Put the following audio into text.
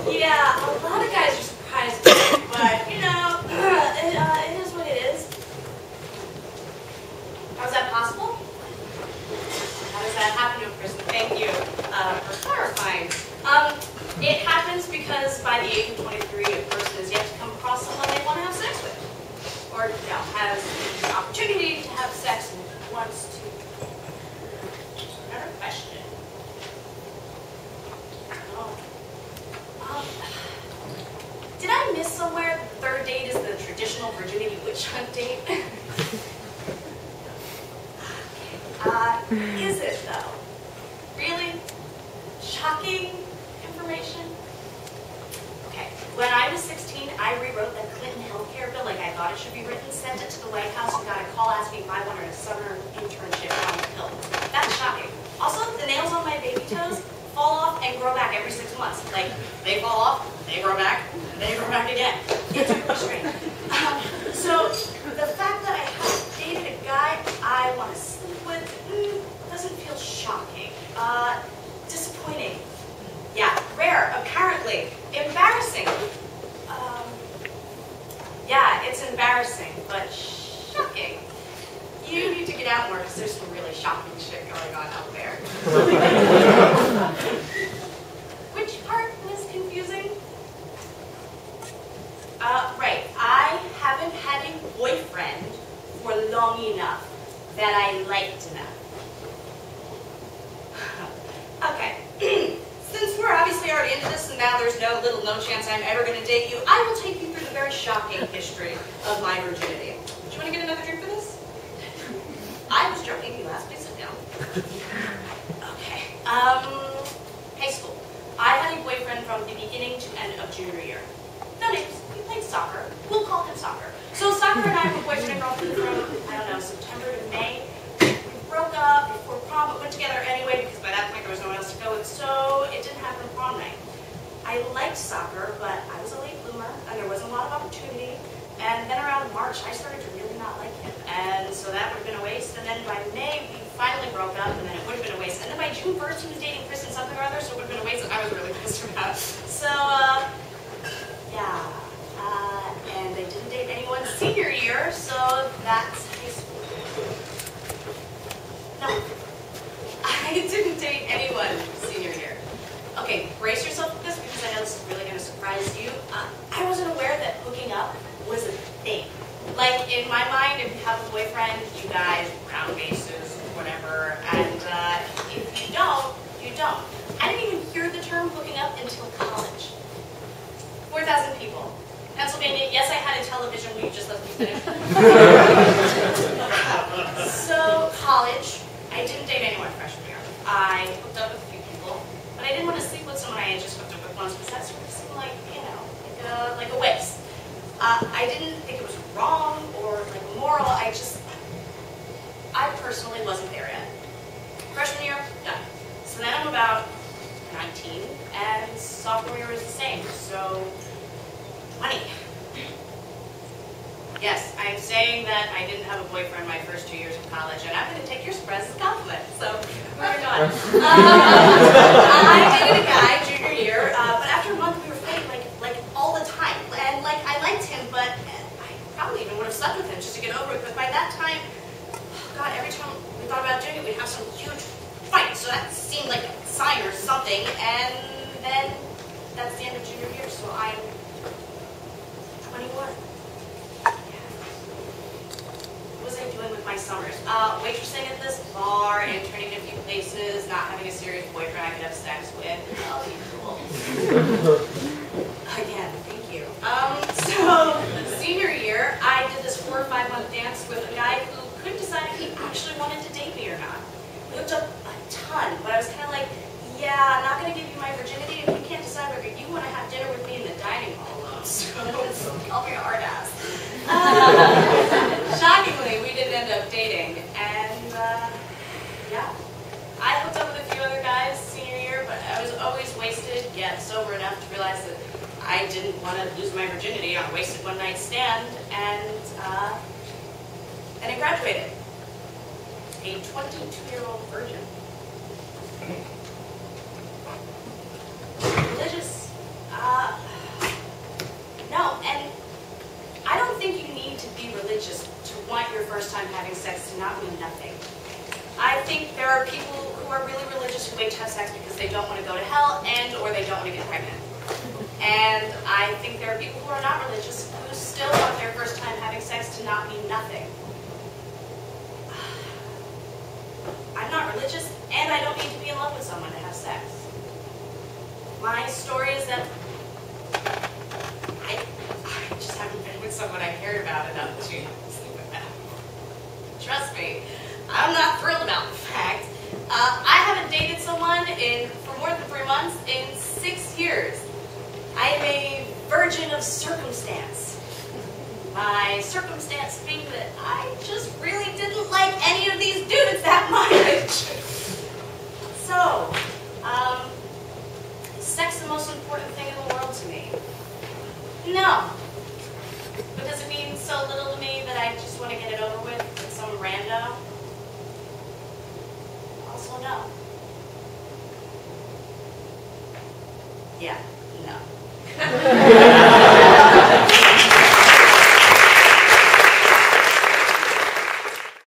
Yeah, a lot of guys are surprised, but you know, it is what it is. How is that possible? How does that happen to a person? Thank you for clarifying. It happens because by the age of 23, a person is yet to come across someone they want to have sex with, or has the opportunity to have sex and wants to. Another question. Did I miss somewhere that the third date is the traditional virginity witch hunt date? Is it though? Really? Shocking information? Okay, when I was 16, I rewrote the Clinton healthcare bill like I thought it should be written, sent it to the White House, and got a call asking if I wanted a summer internship on the Hill. That's shocking. Also, the nails on my baby toes fall off and grow back every 6 months. Like, they fall off, they grow back, and they grow back again. It's really strange. So, the fact that I haven't dated a guy I want to sleep with doesn't feel shocking. Disappointing. Yeah, rare, apparently. Embarrassing. Yeah, it's embarrassing, but shocking. You need to get out more because there's some really shocking shit going on out there. Which part was confusing? Right. I haven't had a boyfriend for long enough that I liked enough. Okay. Since we're obviously already into this and now there's no chance I'm ever going to date you, I will take you through the very shocking history of my virginity. Do you want to get another drink for this? I was joking. You asked me to sit down. Okay. High school. I had a boyfriend from the beginning to end of junior year. No names. We played soccer. We'll call him soccer. So soccer and I were boyfriend and girlfriend from, I don't know, September to May. We broke up before prom, but went together anyway because by that point there was no one else to go with, so it didn't happen prom night. I liked soccer, but I was a late bloomer and there wasn't a lot of opportunity. And then around March, I started to really not like him. And so that would have been a waste. And then by May, we finally broke up, and then it would have been a waste. And then by June 1st, he was dating Kristen something or other, so it would have been a waste, and I was really pissed about. So, yeah. And I didn't date anyone senior year, so that's high school. No. I didn't date anyone senior year. Okay, brace yourself with this, because I know this is really going to surprise you. I wasn't aware that hooking up was a thing. Like, in my mind, if you have a boyfriend, you guys round bases, whatever, and if you don't, you don't. I didn't even hear the term hooking up until college. 4,000 people. Pennsylvania, yes, I had a television, will you just let me finish? So, college, I didn't date anyone freshman year. I hooked up with a few people, but I didn't want to sleep with someone I had just hooked up with once, because that sort of seemed like, you know, like a waste. I didn't think it was wrong or like immoral. I personally wasn't there yet. Freshman year, done. So then I'm about 19, and sophomore year was the same. So 20. Yes, I'm saying that I didn't have a boyfriend my first 2 years of college, and I'm going to take your surprise as a compliment. So moving on. I dated a guy junior year, but after a month we were fighting like all the time. And like I liked him, but I probably even would have slept with him just to get over it. But by that time, oh God, every time we thought about doing it, we'd have some huge fight. So that seemed like a sign or something. And then that's the end of junior year. So I'm 21. What was I doing with my summers? Waitressing at this bar, interning in a few places, not having a serious boyfriend I could have sex with. Oh, cool. Again, thank you. So, senior year, I did this 4 or 5 month dance with a guy who couldn't decide if he actually wanted to date me or not. We hooked up a ton, but I was kind of like, yeah, I'm not going to give you my virginity if you can't decide whether you want to have dinner with me in the dining hall alone. So, call me a hard ass. Shockingly, we didn't end up dating, and yeah. I hooked up with a few other guys senior year, but I was always wasted, yet sober enough to realize that I didn't want to lose my virginity on a wasted one-night stand, and I graduated. A 22-year-old virgin. Religious? No, and I don't think you need to be religious to want your first time having sex to not mean nothing. I think there are people who are really religious who wait to have sex because they don't want to go to hell and or they don't want to get pregnant. And I think there are people who are not religious who still want their first time having sex to not mean nothing. I'm not religious, and I don't need to be in love with someone to have sex. My story is that I just haven't been with someone I cared about enough to sleep with them. Trust me, I'm not thrilled about the fact. I haven't dated someone for more than 3 months in 6 years. I am a virgin of circumstance. My circumstance being that I just really didn't like any of these dudes that much. So, is sex the most important thing in the world to me? No. Because it means so little to me that I just want to get it over with some rando? Also, no. Yeah, no.